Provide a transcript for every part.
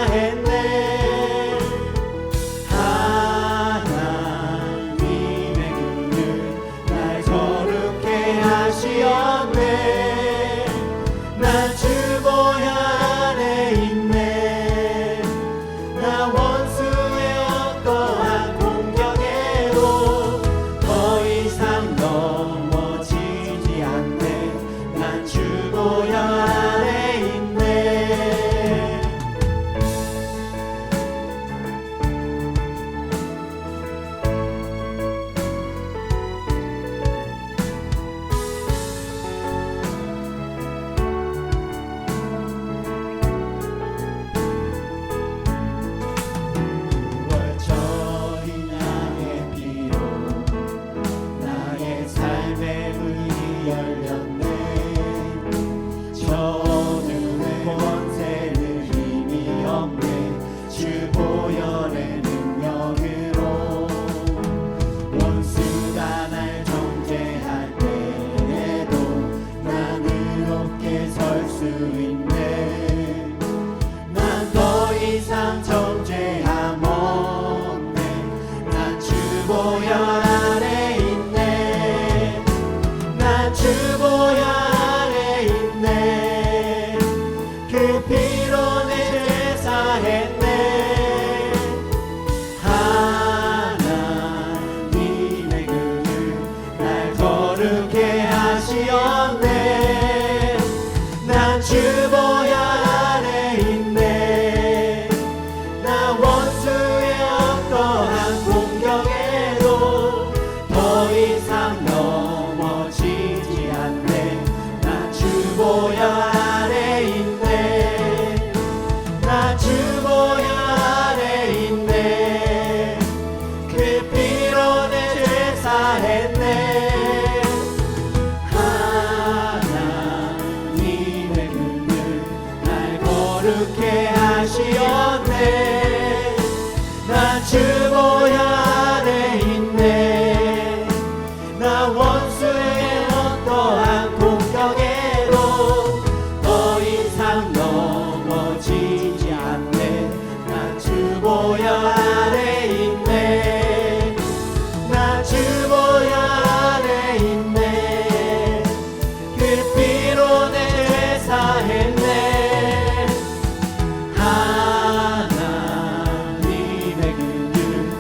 제사했네. 하나님의 그늘 날 거룩해 하시었네. 난 주보혈 안에 있네. 나 원수의 어떠한 공격에도 더 이상 넘어지지 않네. 난 주보혈 안에 있네. 월처인 양의 피로 나의 삶의 문이 열렸네. 저 어둠의 권세는 힘이 없네. 주 보혈의 능력으로 원수가 날 정죄할 때에도 난 의롭게 설 수 있네. 난 더 이상 정죄함 없네. 난 주 보혈 안에 있네. 난 주 보혈 안에 있네. 그 피로 내 제사했네. 하나님의 그늘 날 거룩해 하시었네. 난 주 보혈 안에 있네. 나 원수의 어떠한 공격에도 더 이상 넘어지지 않네. 나 주 보혈 안에 있네. 나 주 보혈 안에 있네. 그 피로 내 제사했네. 하나님의 그늘 날 거룩해 하시었네. 난 주 보혈 안에 있네. 나 원수의 어떠한 공격에도 더 이상 넘어지지 않네. 난 주 보혈 안에 있네. 난 주 보혈 안에 있네. 그 피로 내 제사했네. 하나님의 그늘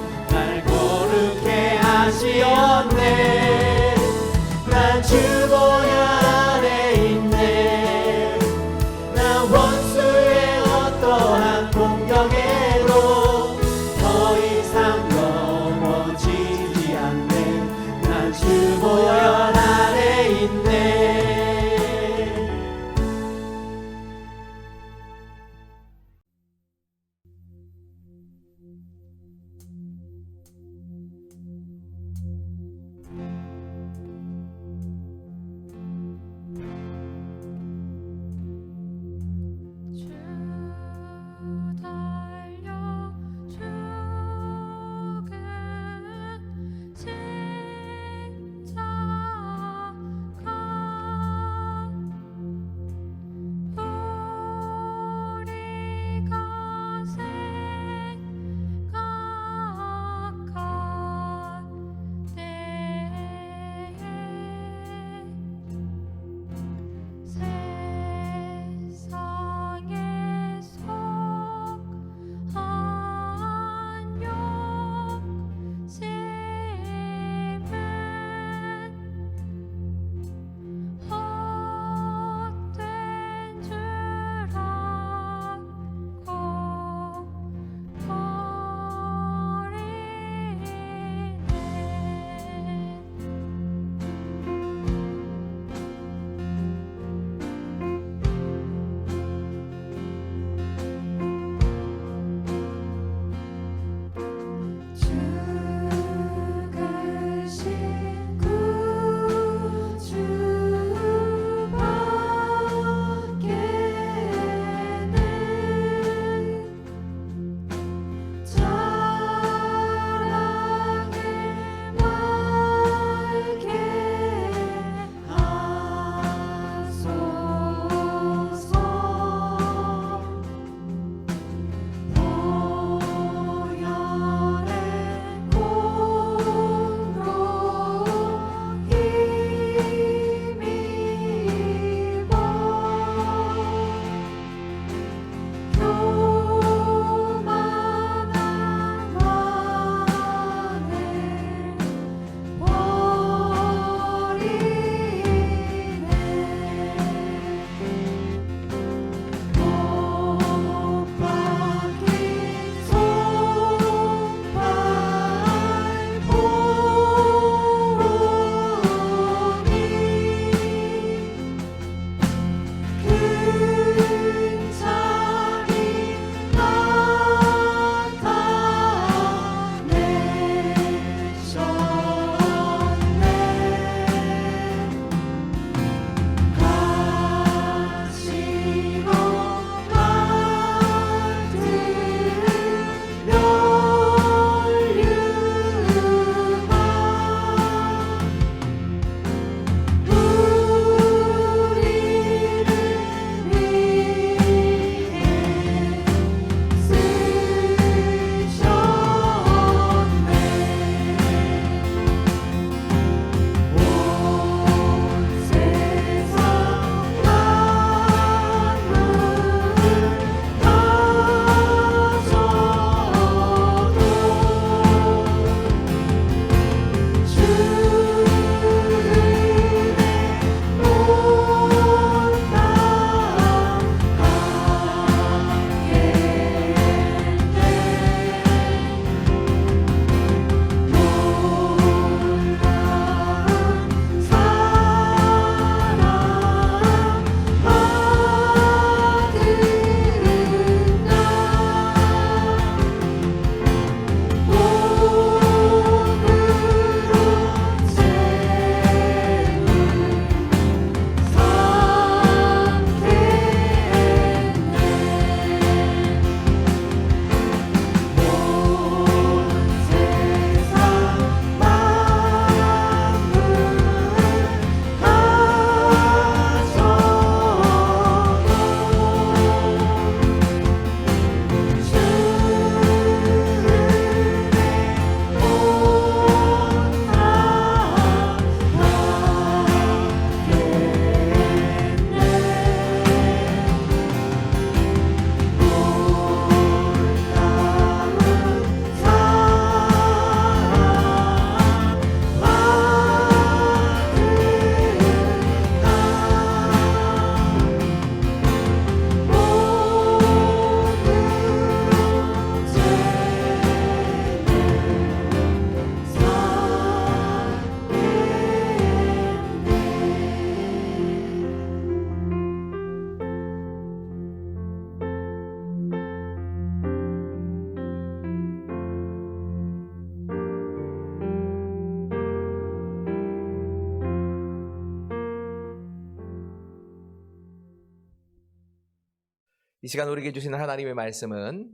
이 시간 우리에게 주시는 하나님의 말씀은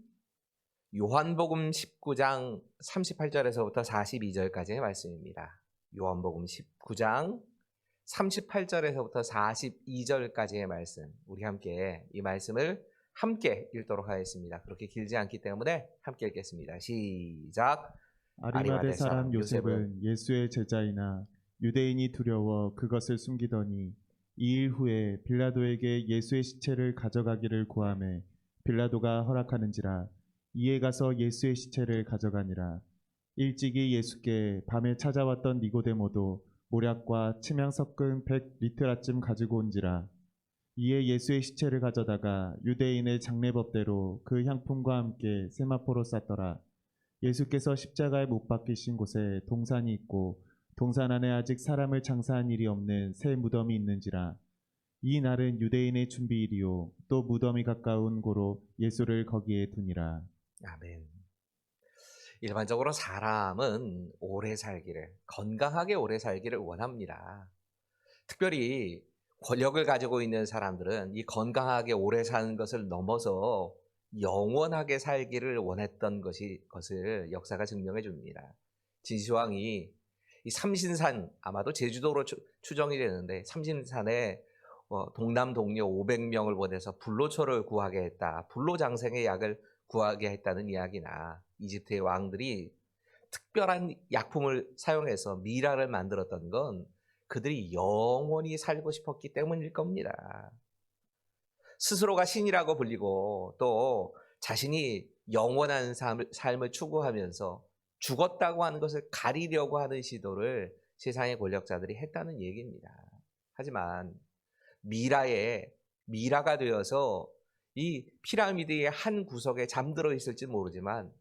요한복음 19장 38절에서부터 42절까지의 말씀입니다. 요한복음 19장 38절에서부터 42절까지의 말씀, 우리 함께 이 말씀을 함께 읽도록 하겠습니다. 그렇게 길지 않기 때문에 함께 읽겠습니다. 시작. 아리마대 사람 요셉은 예수의 제자이나 유대인이 두려워 그것을 숨기더니 2일 후에 빌라도에게 예수의 시체를 가져가기를 구하매 빌라도가 허락하는지라. 이에 가서 예수의 시체를 가져가니라. 일찍이 예수께 밤에 찾아왔던 니고데모도 모략과 침향 섞은 100리트라쯤 가지고 온지라. 이에 예수의 시체를 가져다가 유대인의 장례법대로 그 향품과 함께 세마포로 쌌더라. 예수께서 십자가에 못 박히신 곳에 동산이 있고 동산 안에 아직 사람을 장사한 일이 없는 새 무덤이 있는지라. 이 날은 유대인의 준비일이요 또 무덤이 가까운 고로 예수를 거기에 두니라. 아멘. 일반적으로 사람은 오래 살기를, 건강하게 오래 살기를 원합니다. 특별히 권력을 가지고 있는 사람들은 이 건강하게 오래 사는 것을 넘어서 영원하게 살기를 원했던 것을 역사가 증명해 줍니다. 진시황이 이 삼신산, 아마도 제주도로 추정이 되는데, 삼신산에 동남 동료 500명을 보내서 불로초를 구하게 했다, 불로장생의 약을 구하게 했다는 이야기나, 이집트의 왕들이 특별한 약품을 사용해서 미라를 만들었던 건 그들이 영원히 살고 싶었기 때문일 겁니다. 스스로가 신이라고 불리고 또 자신이 영원한 삶을 추구하면서 죽었다고 하는 것을 가리려고 하는 시도를 세상의 권력자들이 했다는 얘기입니다. 하지만 미라가 되어서 이 피라미드의 한 구석에 잠들어 있을지 모르지만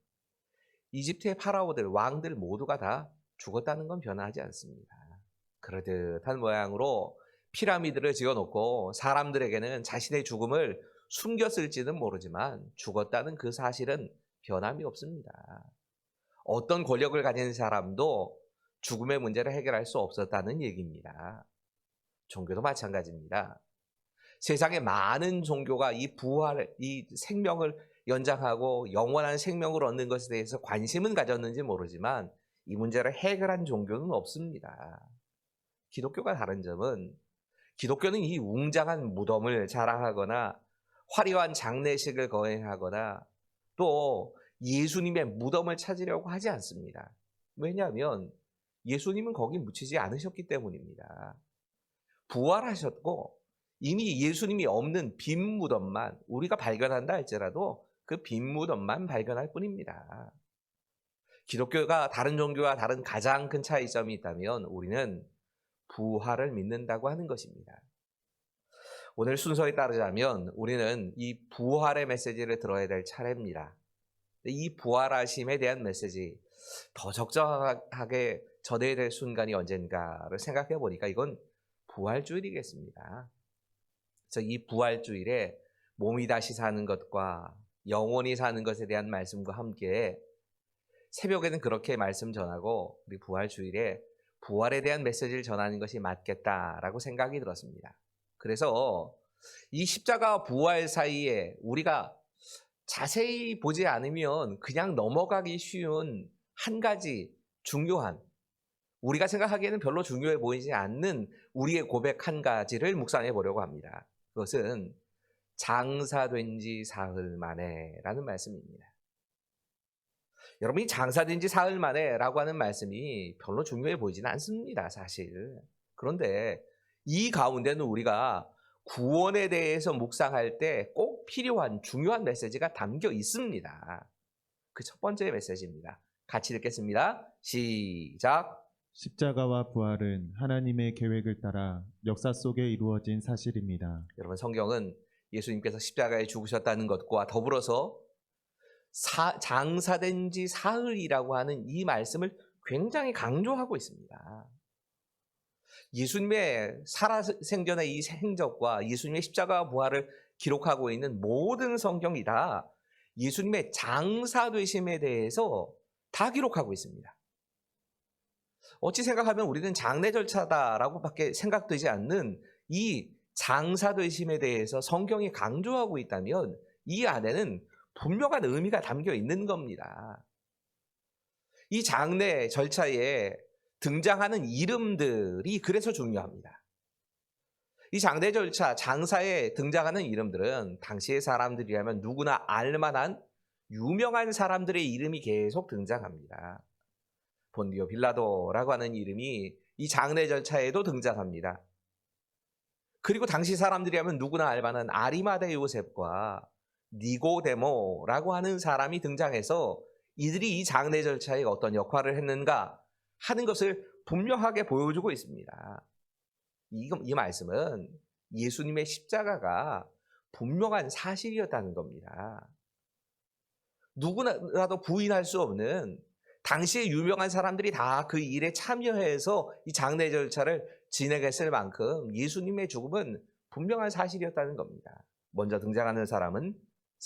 이집트의 파라오들, 왕들 모두가 다 죽었다는 건 변하지 않습니다. 그러듯한 모양으로 피라미드를 지어놓고 사람들에게는 자신의 죽음을 숨겼을지는 모르지만 죽었다는 그 사실은 변함이 없습니다. 어떤 권력을 가진 사람도 죽음의 문제를 해결할 수 없었다는 얘기입니다. 종교도 마찬가지입니다. 세상의 많은 종교가 이 생명을 연장하고 영원한 생명을 얻는 것에 대해서 관심은 가졌는지 모르지만 이 문제를 해결한 종교는 없습니다. 기독교가 다른 점은, 기독교는 이 웅장한 무덤을 자랑하거나 화려한 장례식을 거행하거나 또 예수님의 무덤을 찾으려고 하지 않습니다. 왜냐하면 예수님은 거기 묻히지 않으셨기 때문입니다. 부활하셨고 이미 예수님이 없는 빈 무덤만 우리가 발견한다 할지라도 그 빈 무덤만 발견할 뿐입니다. 기독교가 다른 종교와 다른 가장 큰 차이점이 있다면 우리는 부활을 믿는다고 하는 것입니다. 오늘 순서에 따르자면 우리는 이 부활의 메시지를 들어야 될 차례입니다. 이 부활하심에 대한 메시지, 더 적절하게 전해야 될 순간이 언젠가를 생각해 보니까 이건 부활주일이겠습니다. 그래서 이 부활주일에 몸이 다시 사는 것과 영원히 사는 것에 대한 말씀과 함께 새벽에는 그렇게 말씀 전하고 우리 부활주일에 부활에 대한 메시지를 전하는 것이 맞겠다라고 생각이 들었습니다. 그래서 이 십자가와 부활 사이에 우리가 자세히 보지 않으면 그냥 넘어가기 쉬운 한 가지 중요한, 우리가 생각하기에는 별로 중요해 보이지 않는 우리의 고백 한 가지를 묵상해 보려고 합니다. 그것은 장사된 지 사흘 만에 라는 말씀입니다. 여러분이 장사된 지 사흘 만에 라고 하는 말씀이 별로 중요해 보이지는 않습니다, 사실. 그런데 이 가운데는 우리가 구원에 대해서 묵상할 때 꼭 필요한 중요한 메시지가 담겨 있습니다. 그 첫 번째 메시지입니다. 같이 읽겠습니다. 시작. 십자가와 부활은 하나님의 계획을 따라 역사 속에 이루어진 사실입니다. 여러분, 성경은 예수님께서 십자가에 죽으셨다는 것과 더불어서 장사된 지 사흘이라고 하는 이 말씀을 굉장히 강조하고 있습니다. 예수님의 살아생전의 이 행적과 예수님의 십자가와 부활을 기록하고 있는 모든 성경이 다 예수님의 장사되심에 대해서 다 기록하고 있습니다. 어찌 생각하면 우리는 장례 절차다라고밖에 생각되지 않는 이 장사되심에 대해서 성경이 강조하고 있다면 이 안에는 분명한 의미가 담겨 있는 겁니다. 이 장례 절차에 등장하는 이름들이 그래서 중요합니다. 이 장례 절차, 장사에 등장하는 이름들은 당시의 사람들이라면 누구나 알만한 유명한 사람들의 이름이 계속 등장합니다. 본디오 빌라도라고 하는 이름이 이 장례 절차에도 등장합니다. 그리고 당시 사람들이라면 누구나 알만한 아리마대 요셉과 니고데모라고 하는 사람이 등장해서 이들이 이 장례 절차에 어떤 역할을 했는가 하는 것을 분명하게 보여주고 있습니다. 이 말씀은 예수님의 십자가가 분명한 사실이었다는 겁니다. 누구라도 부인할 수 없는 당시의 유명한 사람들이 다 그 일에 참여해서 이 장례 절차를 진행했을 만큼 예수님의 죽음은 분명한 사실이었다는 겁니다. 먼저 등장하는 사람은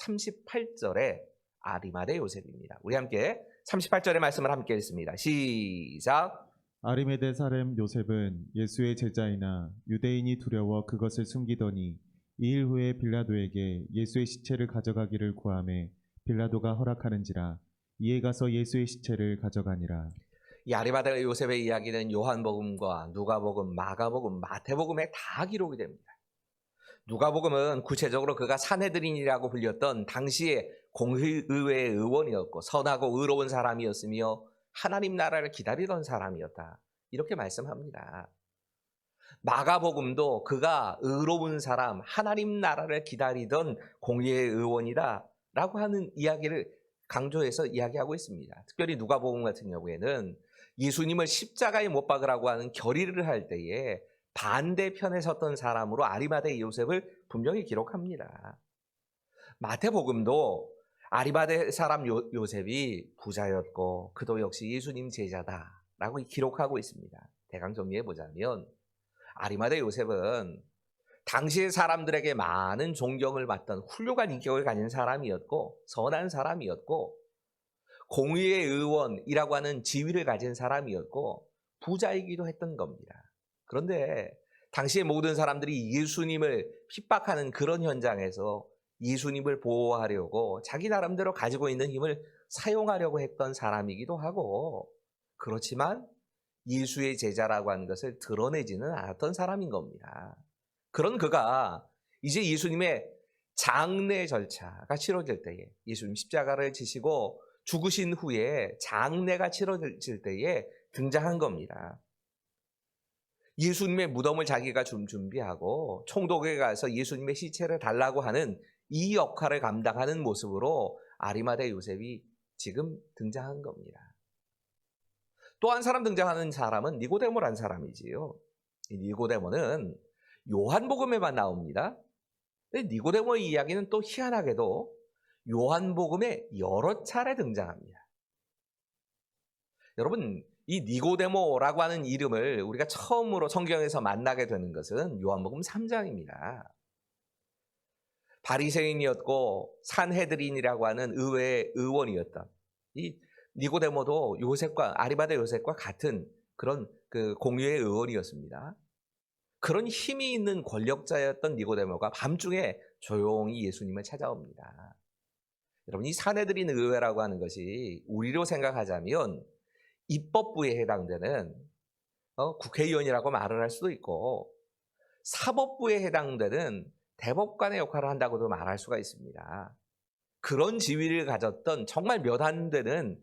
38절에 아리마대 요셉입니다. 우리 함께 38절의 말씀을 함께 읽습니다. 시작. 아리마대 사람 요셉은 예수의 제자이나 유대인이 두려워 그것을 숨기더니 2일 후에 빌라도에게 예수의 시체를 가져가기를 구하매 빌라도가 허락하는지라 이에 가서 예수의 시체를 가져가니라. 이 아리마대 요셉의 이야기는 요한복음과 누가복음, 마가복음, 마태복음에 다 기록이 됩니다. 누가복음은 구체적으로 그가 산헤드린이라고 불렸던 당시의 공의회의 의원이었고 선하고 의로운 사람이었으며 하나님 나라를 기다리던 사람이었다. 이렇게 말씀합니다. 마가복음도 그가 의로운 사람, 하나님 나라를 기다리던 공의회의 의원이다 라고 하는 이야기를 강조해서 이야기하고 있습니다. 특별히 누가복음 같은 경우에는 예수님을 십자가에 못 박으라고 하는 결의를 할 때에 반대편에 섰던 사람으로 아리마대 요셉을 분명히 기록합니다. 마태복음도 아리마대 사람 요셉이 부자였고 그도 역시 예수님 제자다라고 기록하고 있습니다. 대강 정리해보자면 아리마대 요셉은 당시의 사람들에게 많은 존경을 받던 훌륭한 인격을 가진 사람이었고 선한 사람이었고 공의의 의원이라고 하는 지위를 가진 사람이었고 부자이기도 했던 겁니다. 그런데 당시의 모든 사람들이 예수님을 핍박하는 그런 현장에서 예수님을 보호하려고 자기 나름대로 가지고 있는 힘을 사용하려고 했던 사람이기도 하고 그렇지만 예수의 제자라고 하는 것을 드러내지는 않았던 사람인 겁니다. 그런 그가 이제 예수님의 장례 절차가 치러질 때에 예수님 십자가를 지시고 죽으신 후에 장례가 치러질 때에 등장한 겁니다. 예수님의 무덤을 자기가 준비하고 총독에 가서 예수님의 시체를 달라고 하는 이 역할을 감당하는 모습으로 아리마대 요셉이 지금 등장한 겁니다. 또 한 사람 등장하는 사람은 니고데모라는 사람이지요. 이 니고데모는 요한복음에만 나옵니다. 근데 니고데모의 이야기는 또 희한하게도 요한복음에 여러 차례 등장합니다. 여러분, 이 니고데모라고 하는 이름을 우리가 처음으로 성경에서 만나게 되는 것은 요한복음 3장입니다. 바리새인이었고 산헤드린이라고 하는 의회의 의원이었던 이 니고데모도 아리마대 요셉과 같은 그런 공의회 의원이었습니다. 그런 힘이 있는 권력자였던 니고데모가 밤중에 조용히 예수님을 찾아옵니다. 여러분, 이 산헤드린 의회라고 하는 것이 우리로 생각하자면 입법부에 해당되는 국회의원이라고 말을 할 수도 있고 사법부에 해당되는 대법관의 역할을 한다고도 말할 수가 있습니다. 그런 지위를 가졌던 정말 몇 안 되는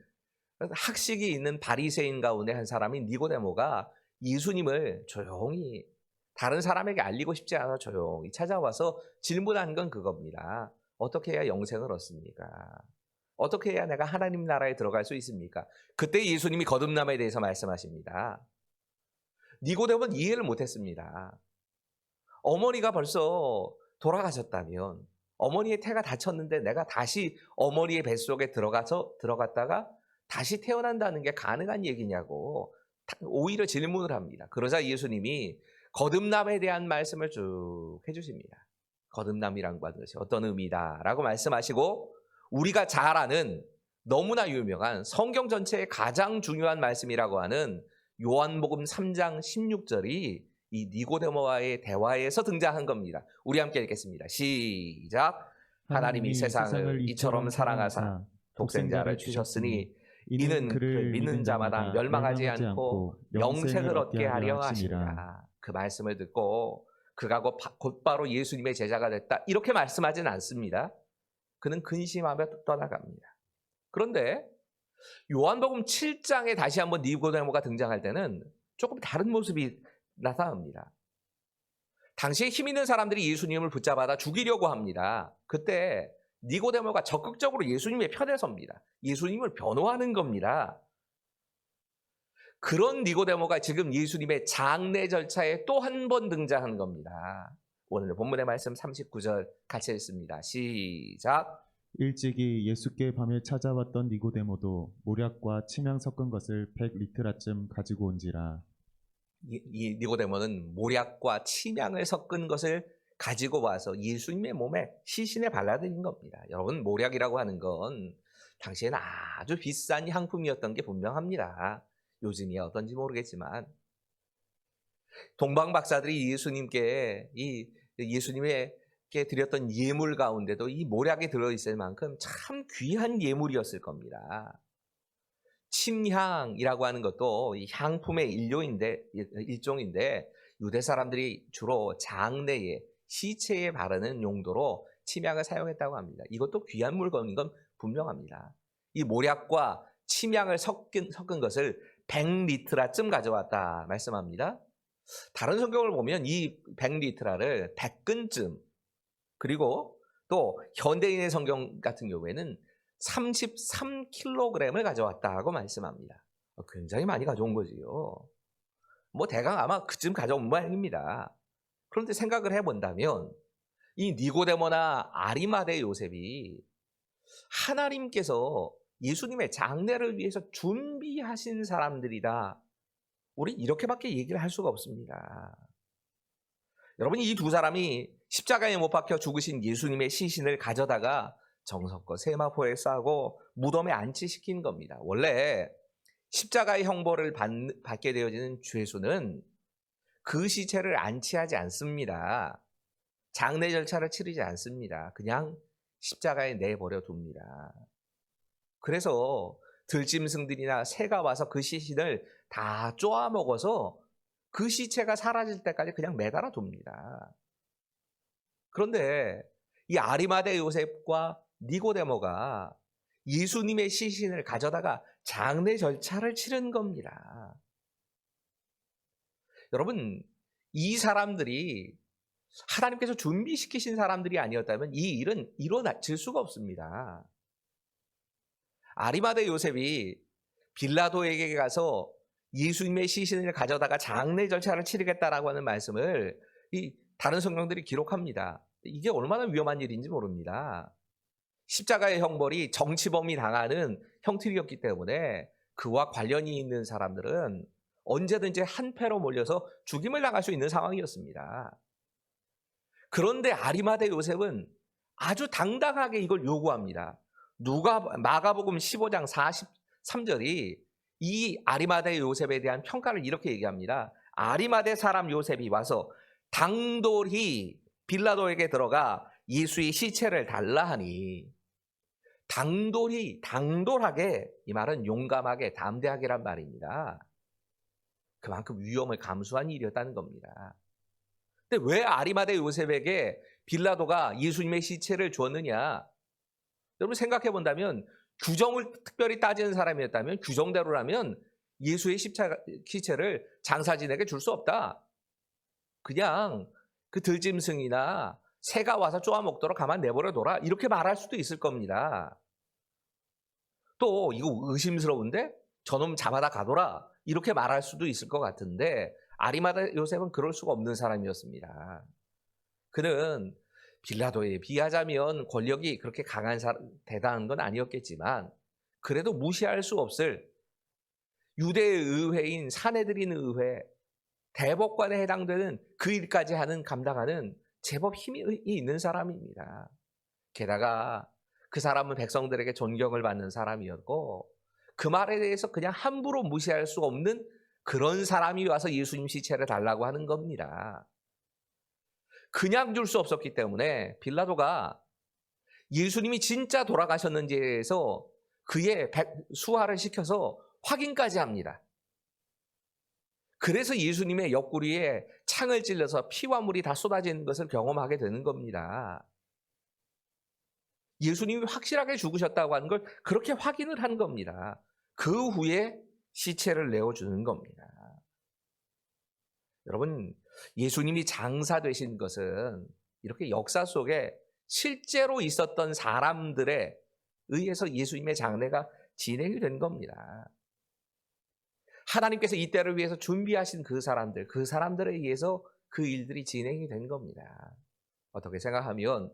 학식이 있는 바리새인 가운데 한 사람인 니고데모가 예수님을 조용히 다른 사람에게 알리고 싶지 않아 조용히 찾아와서 질문한 건 그겁니다. 어떻게 해야 영생을 얻습니까? 어떻게 해야 내가 하나님 나라에 들어갈 수 있습니까? 그때 예수님이 거듭남에 대해서 말씀하십니다. 니고데모는 이해를 못했습니다. 어머니가 벌써 돌아가셨다면 어머니의 태가 다쳤는데 내가 다시 어머니의 뱃속에 들어갔다가 다시 태어난다는 게 가능한 얘기냐고 오히려 질문을 합니다. 그러자 예수님이 거듭남에 대한 말씀을 쭉 해주십니다. 거듭남이란 것이 어떤 의미다라고 말씀하시고 우리가 잘 아는 너무나 유명한 성경 전체의 가장 중요한 말씀이라고 하는 요한복음 3장 16절이 이 니고데모와의 대화에서 등장한 겁니다. 우리 함께 읽겠습니다. 시작. 하나님이 세상을 이처럼 사랑하사 독생자를 주셨으니 이는 그를 믿는 자마다 멸망하지 않고 영생을 얻게 하려 하시니라. 그 말씀을 듣고 그가 곧바로 예수님의 제자가 됐다, 이렇게 말씀하진 않습니다. 그는 근심하며 떠나갑니다. 그런데 요한복음 7장에 다시 한번 니고데모가 등장할 때는 조금 다른 모습이 나타납니다. 당시에 힘 있는 사람들이 예수님을 붙잡아다 죽이려고 합니다. 그때 니고데모가 적극적으로 예수님의 편에 섭니다. 예수님을 변호하는 겁니다. 그런 니고데모가 지금 예수님의 장례 절차에 또 한 번 등장한 겁니다. 오늘 본문의 말씀 39절 같이 읽습니다. 시작. 일찍이 예수께 밤에 찾아왔던 니고데모도 모략과 침향 섞은 것을 100리트라쯤 가지고 온지라. 이 니고데모는 모략과 침향을 섞은 것을 가지고 와서 예수님의 몸에 시신에 발라드린 겁니다. 여러분, 모략이라고 하는 건 당시에는 아주 비싼 향품이었던 게 분명합니다. 요즘이야 어떤지 모르겠지만 동방 박사들이 예수님께 드렸던 예물 가운데도 이 모략이 들어있을 만큼 참 귀한 예물이었을 겁니다. 침향이라고 하는 것도 이 향품의 일종인데 유대 사람들이 주로 장례에 시체에 바르는 용도로 침향을 사용했다고 합니다. 이것도 귀한 물건인 건 분명합니다. 이 모략과 침향을 섞은 것을 100리트라쯤 가져왔다 말씀합니다. 다른 성경을 보면 이 100리트라를 100근쯤, 그리고 또 현대인의 성경 같은 경우에는 33kg을 가져왔다고 말씀합니다. 굉장히 많이 가져온 거지요. 뭐 대강 아마 그쯤 가져온 모양입니다. 그런데 생각을 해본다면 이 니고데모나 아리마대 요셉이 하나님께서 예수님의 장례를 위해서 준비하신 사람들이다, 우리 이렇게밖에 얘기를 할 수가 없습니다. 여러분, 이 두 사람이 십자가에 못 박혀 죽으신 예수님의 시신을 가져다가 정성껏 세마포에 싸고 무덤에 안치시킨 겁니다. 원래 십자가의 형벌을 받게 되어지는 죄수는 그 시체를 안치하지 않습니다. 장례 절차를 치르지 않습니다. 그냥 십자가에 내버려 둡니다. 그래서 들짐승들이나 새가 와서 그 시신을 다 쪼아 먹어서 그 시체가 사라질 때까지 그냥 매달아 둡니다. 그런데 이 아리마대 요셉과 니고데모가 예수님의 시신을 가져다가 장례 절차를 치른 겁니다. 여러분, 이 사람들이 하나님께서 준비시키신 사람들이 아니었다면 이 일은 일어날 수가 없습니다. 아리마대 요셉이 빌라도에게 가서 예수님의 시신을 가져다가 장례 절차를 치르겠다라고 하는 말씀을 이 다른 성경들이 기록합니다. 이게 얼마나 위험한 일인지 모릅니다. 십자가의 형벌이 정치범이 당하는 형틀이었기 때문에 그와 관련이 있는 사람들은 언제든지 한패로 몰려서 죽임을 당할 수 있는 상황이었습니다. 그런데 아리마대 요셉은 아주 당당하게 이걸 요구합니다. 마가복음 15장 43절이 이 아리마대 요셉에 대한 평가를 이렇게 얘기합니다. 아리마대 사람 요셉이 와서 당돌히 빌라도에게 들어가 예수의 시체를 달라 하니, 당돌하게, 이 말은 용감하게, 담대하게란 말입니다. 그만큼 위험을 감수한 일이었다는 겁니다. 근데 왜 아리마대 요셉에게 빌라도가 예수님의 시체를 주었느냐? 여러분 생각해 본다면, 규정을 특별히 따지는 사람이었다면, 규정대로라면 예수의 시체를 장사진에게 줄 수 없다. 그냥 그 들짐승이나 새가 와서 쪼아먹도록 가만 내버려둬라, 이렇게 말할 수도 있을 겁니다. 또 이거 의심스러운데 저놈 잡아다 가둬라, 이렇게 말할 수도 있을 것 같은데, 아리마대 요셉은 그럴 수가 없는 사람이었습니다. 그는 빌라도에 비하자면 권력이 그렇게 대단한 건 아니었겠지만, 그래도 무시할 수 없을 유대의 의회인 사내들인 의회, 대법관에 해당되는 그 일까지 감당하는 제법 힘이 있는 사람입니다. 게다가 그 사람은 백성들에게 존경을 받는 사람이었고, 그 말에 대해서 그냥 함부로 무시할 수 없는 그런 사람이 와서 예수님 시체를 달라고 하는 겁니다. 그냥 줄 수 없었기 때문에 빌라도가 예수님이 진짜 돌아가셨는지에서 그의 수화를 시켜서 확인까지 합니다. 그래서 예수님의 옆구리에 창을 찔러서 피와 물이 다 쏟아지는 것을 경험하게 되는 겁니다. 예수님이 확실하게 죽으셨다고 하는 걸 그렇게 확인을 한 겁니다. 그 후에 시체를 내어주는 겁니다. 여러분, 예수님이 장사되신 것은 이렇게 역사 속에 실제로 있었던 사람들에 의해서 예수님의 장례가 진행이 된 겁니다. 하나님께서 이때를 위해서 준비하신 그 사람들에 의해서 그 일들이 진행이 된 겁니다. 어떻게 생각하면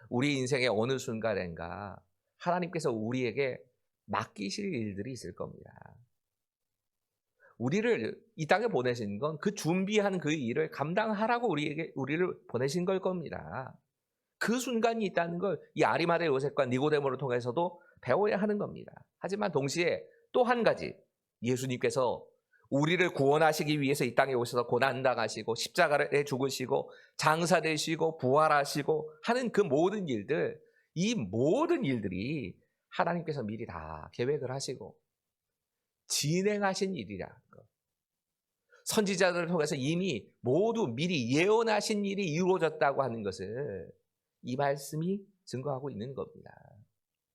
우리 인생의 어느 순간인가 하나님께서 우리에게 맡기실 일들이 있을 겁니다. 우리를 이 땅에 보내신 건 그 준비한 그 일을 감당하라고 우리를 보내신 걸 겁니다. 그 순간이 있다는 걸 이 아리마대 요셉과 니고데모를 통해서도 배워야 하는 겁니다. 하지만 동시에 또 한 가지, 예수님께서 우리를 구원하시기 위해서 이 땅에 오셔서 고난당하시고 십자가에 죽으시고 장사되시고 부활하시고 하는 그 모든 일들, 이 모든 일들이 하나님께서 미리 다 계획을 하시고 진행하신 일이라는 것. 선지자들을 통해서 이미 모두 미리 예언하신 일이 이루어졌다고 하는 것을 이 말씀이 증거하고 있는 겁니다.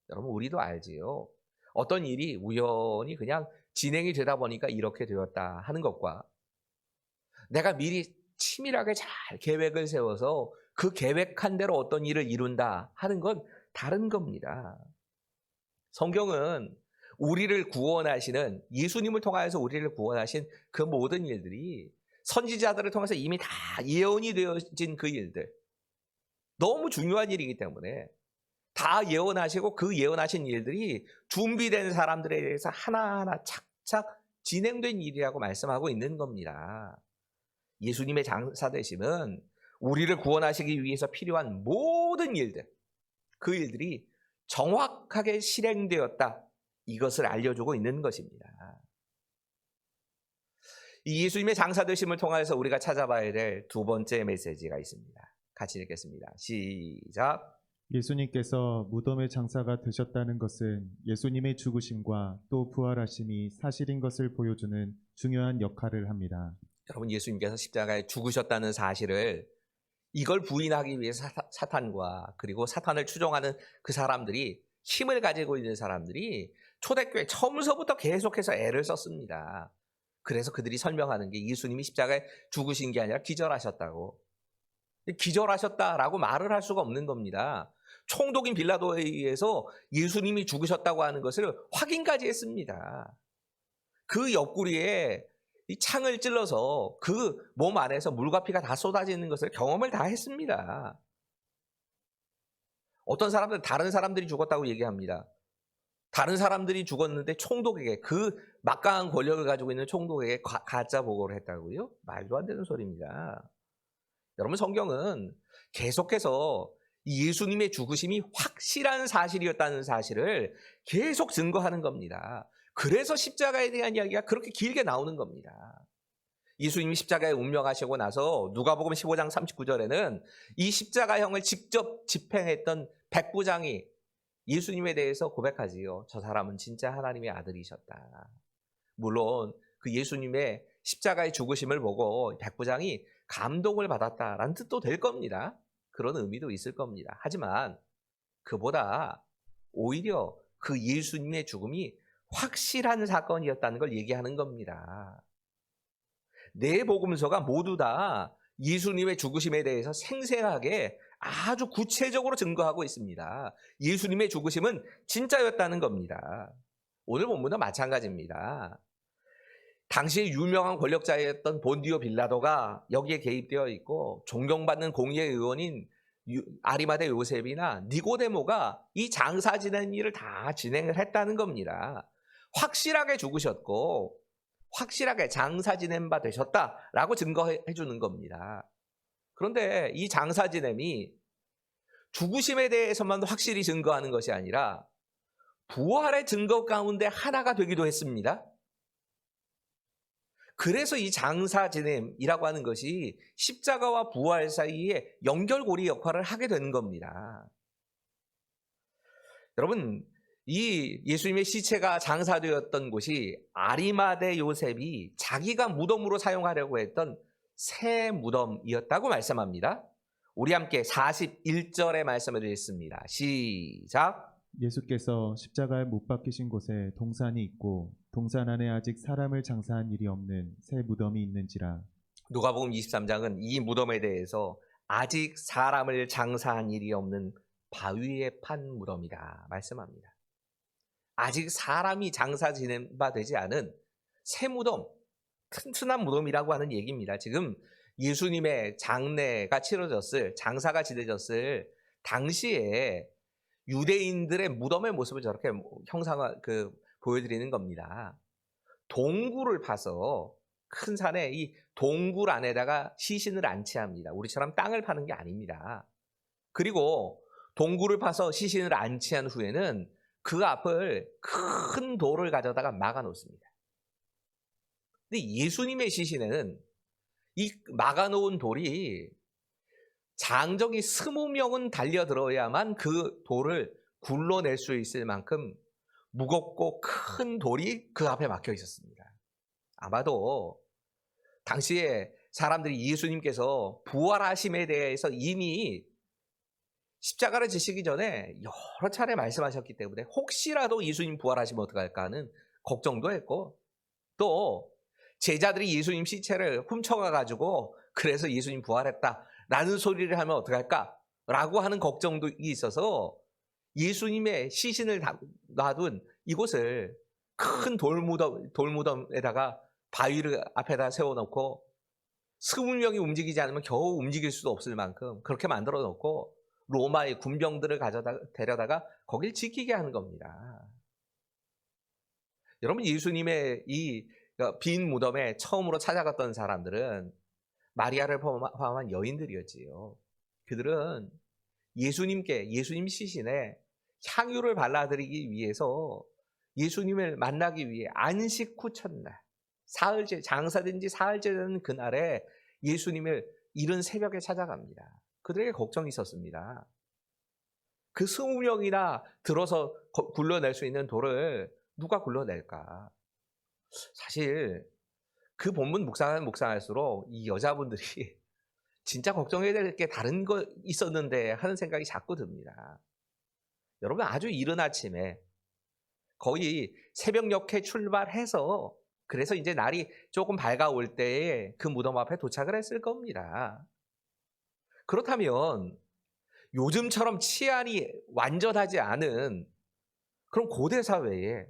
여러분, 우리도 알지요. 어떤 일이 우연히 그냥 진행이 되다 보니까 이렇게 되었다 하는 것과 내가 미리 치밀하게 잘 계획을 세워서 그 계획한 대로 어떤 일을 이룬다 하는 건 다른 겁니다. 성경은 우리를 구원하시는, 예수님을 통하여서 우리를 구원하신 그 모든 일들이 선지자들을 통해서 이미 다 예언이 되어진 그 일들, 너무 중요한 일이기 때문에 다 예언하시고 그 예언하신 일들이 준비된 사람들에 대해서 하나하나 착착 진행된 일이라고 말씀하고 있는 겁니다. 예수님의 장사되심은 우리를 구원하시기 위해서 필요한 모든 일들, 그 일들이 정확하게 실행되었다, 이것을 알려주고 있는 것입니다. 이 예수님의 장사되심을 통해서 우리가 찾아봐야 될 두 번째 메시지가 있습니다. 같이 읽겠습니다. 시작. 예수님께서 무덤의 장사가 되셨다는 것은 예수님의 죽으심과 또 부활하심이 사실인 것을 보여주는 중요한 역할을 합니다. 여러분, 예수님께서 십자가에 죽으셨다는 사실을 이걸 부인하기 위해서 사탄과 그리고 사탄을 추종하는 그 사람들이, 힘을 가지고 있는 사람들이 초대교회 처음서부터 계속해서 애를 썼습니다. 그래서 그들이 설명하는 게 예수님이 십자가에 죽으신 게 아니라 기절하셨다고. 기절하셨다라고 말을 할 수가 없는 겁니다. 총독인 빌라도에 의해서 예수님이 죽으셨다고 하는 것을 확인까지 했습니다. 그 옆구리에 이 창을 찔러서 그 몸 안에서 물과 피가 다 쏟아지는 것을 경험을 다 했습니다. 어떤 사람들은 다른 사람들이 죽었다고 얘기합니다. 다른 사람들이 죽었는데 총독에게, 그 막강한 권력을 가지고 있는 총독에게 가짜 보고를 했다고요? 말도 안 되는 소리입니다. 여러분, 성경은 계속해서 예수님의 죽으심이 확실한 사실이었다는 사실을 계속 증거하는 겁니다. 그래서 십자가에 대한 이야기가 그렇게 길게 나오는 겁니다. 예수님이 십자가에 운명하시고 나서 누가복음 15장 39절에는 이 십자가형을 직접 집행했던 백부장이 예수님에 대해서 고백하지요. 저 사람은 진짜 하나님의 아들이셨다. 물론 그 예수님의 십자가의 죽으심을 보고 백부장이 감동을 받았다라는 뜻도 될 겁니다. 그런 의미도 있을 겁니다. 하지만 그보다 오히려 그 예수님의 죽음이 확실한 사건이었다는 걸 얘기하는 겁니다. 네 복음서가 모두 다 예수님의 죽으심에 대해서 생생하게 아주 구체적으로 증거하고 있습니다. 예수님의 죽으심은 진짜였다는 겁니다. 오늘 본문도 마찬가지입니다. 당시 유명한 권력자였던 본디오 빌라도가 여기에 개입되어 있고, 존경받는 공의의 의원인 아리마대 요셉이나 니고데모가 이 장사 지낸 일을 다 진행을 했다는 겁니다. 확실하게 죽으셨고 확실하게 장사 지낸 바 되셨다라고 증거해 주는 겁니다. 그런데 이 장사 지냄이 죽으심에 대해서만 확실히 증거하는 것이 아니라 부활의 증거 가운데 하나가 되기도 했습니다. 그래서 이 장사 지냄이라고 하는 것이 십자가와 부활 사이에 연결고리 역할을 하게 되는 겁니다. 여러분, 이 예수님의 시체가 장사되었던 곳이 아리마대 요셉이 자기가 무덤으로 사용하려고 했던 새 무덤이었다고 말씀합니다. 우리 함께 41절의 말씀을 읽습니다. 시작. 예수께서 십자가에 못 박히신 곳에 동산이 있고 동산 안에 아직 사람을 장사한 일이 없는 새 무덤이 있는지라. 누가복음 23장은 이 무덤에 대해서 아직 사람을 장사한 일이 없는 바위에 판 무덤이다 말씀합니다. 아직 사람이 장사 지낸 바 되지 않은 새 무덤, 튼튼한 무덤이라고 하는 얘기입니다. 지금 예수님의 장례가 치러졌을, 장사가 지내졌을 당시에 유대인들의 무덤의 모습을 저렇게 보여드리는 겁니다. 동굴을 파서 큰 산에 이 동굴 안에다가 시신을 안치합니다. 우리처럼 땅을 파는 게 아닙니다. 그리고 동굴을 파서 시신을 안치한 후에는 그 앞을 큰 돌을 가져다가 막아 놓습니다. 근데 예수님의 시신에는 이 막아 놓은 돌이 장정이 20명은 달려들어야만 그 돌을 굴러낼 수 있을 만큼 무겁고 큰 돌이 그 앞에 막혀 있었습니다. 아마도 당시에 사람들이 예수님께서 부활하심에 대해서 이미 십자가를 지시기 전에 여러 차례 말씀하셨기 때문에 혹시라도 예수님 부활하시면 어떡할까 하는 걱정도 했고, 또 제자들이 예수님 시체를 훔쳐가가지고 그래서 예수님 부활했다라는 소리를 하면 어떡할까 라고 하는 걱정도 있어서 예수님의 시신을 놔둔 이곳을 큰 돌무덤에다가 바위를 앞에다 세워놓고 20명이 움직이지 않으면 겨우 움직일 수도 없을 만큼 그렇게 만들어 놓고 로마의 군병들을 데려다가 거길 지키게 하는 겁니다. 여러분, 예수님의 이 빈 무덤에 처음으로 찾아갔던 사람들은 마리아를 포함한 여인들이었지요. 그들은 예수님 시신에 향유를 발라드리기 위해서 예수님을 만나기 위해 안식 후 첫날, 사흘째, 장사된 지 사흘째 되는 그날에 예수님을 이른 새벽에 찾아갑니다. 그들에게 걱정이 있었습니다. 그 20명이나 들어서 굴러낼 수 있는 돌을 누가 굴러낼까? 사실 그 본문 묵상할수록 이 여자분들이 진짜 걱정해야 될 게 다른 거 있었는데 하는 생각이 자꾸 듭니다. 여러분, 아주 이른 아침에 거의 새벽녘에 출발해서 그래서 이제 날이 조금 밝아올 때에 그 무덤 앞에 도착을 했을 겁니다. 그렇다면 요즘처럼 치안이 완전하지 않은 그런 고대 사회에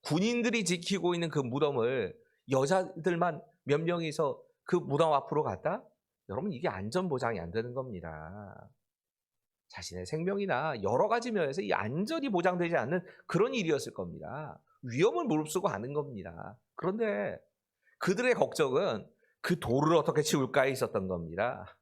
군인들이 지키고 있는 그 무덤을 여자들만 몇 명이서 그 무덤 앞으로 갔다? 여러분, 이게 안전 보장이 안 되는 겁니다. 자신의 생명이나 여러 가지 면에서 이 안전이 보장되지 않는 그런 일이었을 겁니다. 위험을 무릅쓰고 하는 겁니다. 그런데 그들의 걱정은 그 돌을 어떻게 치울까에 있었던 겁니다.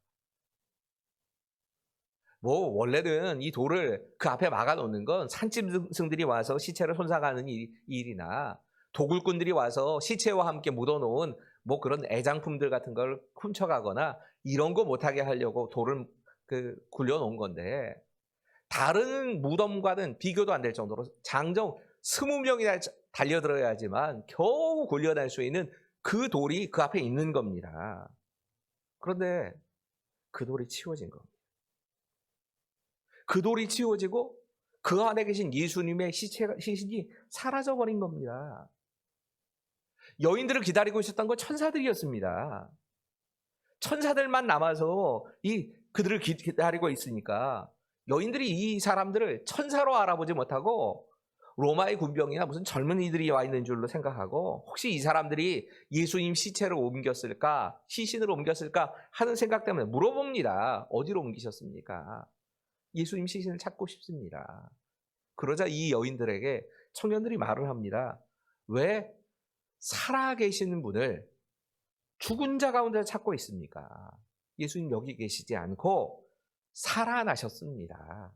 원래는 이 돌을 그 앞에 막아놓는 건 산짐승들이 와서 시체를 손상하는 일이나 도굴꾼들이 와서 시체와 함께 묻어놓은 그런 애장품들 같은 걸 훔쳐가거나 이런 거 못하게 하려고 돌을 굴려놓은 건데, 다른 무덤과는 비교도 안 될 정도로 장정 20명이나 달려들어야지만 겨우 굴려낼 수 있는 그 돌이 그 앞에 있는 겁니다. 그런데 그 돌이 치워진 겁니다. 그 돌이 치워지고 그 안에 계신 예수님의 시신이 사라져버린 겁니다. 여인들을 기다리고 있었던 건 천사들이었습니다. 천사들만 남아서 그들을 기다리고 있으니까 여인들이 이 사람들을 천사로 알아보지 못하고 로마의 군병이나 무슨 젊은이들이 와 있는 줄로 생각하고 혹시 이 사람들이 예수님 시신을 옮겼을까 하는 생각 때문에 물어봅니다. 어디로 옮기셨습니까? 예수님 시신을 찾고 싶습니다. 그러자 이 여인들에게 청년들이 말을 합니다. 왜 살아계시는 분을 죽은 자 가운데 찾고 있습니까? 예수님 여기 계시지 않고 살아나셨습니다.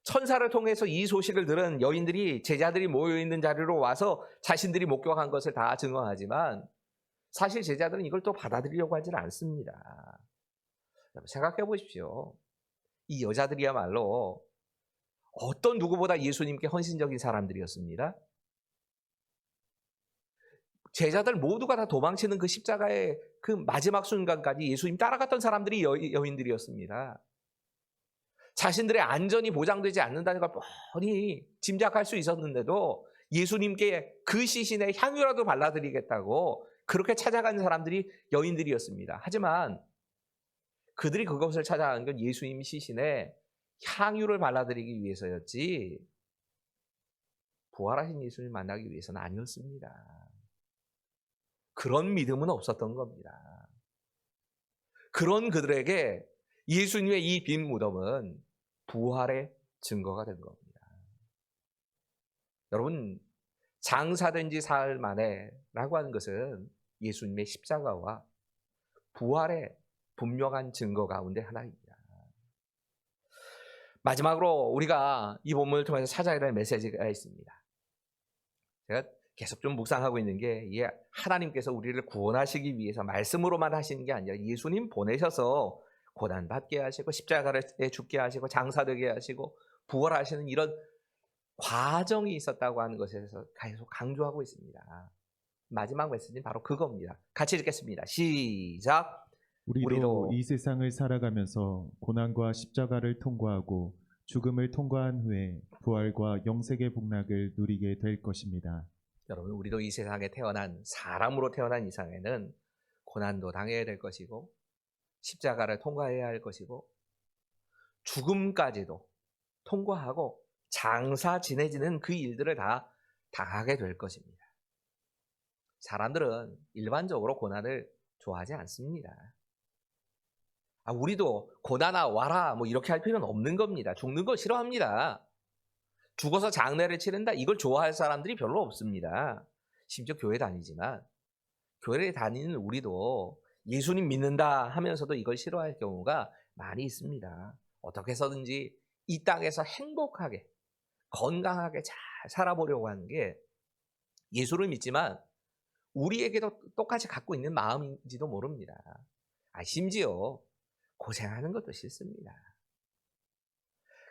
천사를 통해서 이 소식을 들은 여인들이 제자들이 모여있는 자리로 와서 자신들이 목격한 것을 다 증언하지만 사실 제자들은 이걸 또 받아들이려고 하지는 않습니다. 생각해 보십시오. 이 여자들이야말로 어떤 누구보다 예수님께 헌신적인 사람들이었습니다. 제자들 모두가 다 도망치는 그 십자가의 그 마지막 순간까지 예수님 따라갔던 사람들이 여인들이었습니다. 자신들의 안전이 보장되지 않는다는 걸 뻔히 짐작할 수 있었는데도 예수님께 그 시신에 향유라도 발라드리겠다고 그렇게 찾아간 사람들이 여인들이었습니다. 하지만 그들이 그것을 찾아간 건 예수님 시신에 향유를 발라드리기 위해서였지 부활하신 예수님을 만나기 위해서는 아니었습니다. 그런 믿음은 없었던 겁니다. 그런 그들에게 예수님의 이 빈 무덤은 부활의 증거가 된 겁니다. 여러분, 장사된 지 사흘 만에 라고 하는 것은 예수님의 십자가와 부활의 분명한 증거 가운데 하나입니다. 마지막으로 우리가 이 본문을 통해서 찾아야 될 메시지가 있습니다. 제가 계속 좀 묵상하고 있는 게 이게 하나님께서 우리를 구원하시기 위해서 말씀으로만 하시는 게 아니라 예수님 보내셔서 고난받게 하시고 십자가에 죽게 하시고 장사되게 하시고 부활하시는 이런 과정이 있었다고 하는 것에 대해서 계속 강조하고 있습니다. 마지막 메시지는 바로 그겁니다. 같이 읽겠습니다. 시작. 우리도 이 세상을 살아가면서 고난과 십자가를 통과하고 죽음을 통과한 후에 부활과 영생의 복락을 누리게 될 것입니다. 여러분, 우리도 이 세상에 태어난 사람으로 태어난 이상에는 고난도 당해야 될 것이고 십자가를 통과해야 할 것이고 죽음까지도 통과하고 장사 지내지는 그 일들을 다 당하게 될 것입니다. 사람들은 일반적으로 고난을 좋아하지 않습니다. 우리도 고난아 와라 뭐 이렇게 할 필요는 없는 겁니다. 죽는 거 싫어합니다. 죽어서 장례를 치른다 이걸 좋아할 사람들이 별로 없습니다. 심지어 교회 다니지만 교회에 다니는 우리도 예수님 믿는다 하면서도 이걸 싫어할 경우가 많이 있습니다. 어떻게 해서든지 이 땅에서 행복하게 건강하게 잘 살아보려고 하는 게 예수를 믿지만 우리에게도 똑같이 갖고 있는 마음인지도 모릅니다. 심지어 고생하는 것도 싫습니다.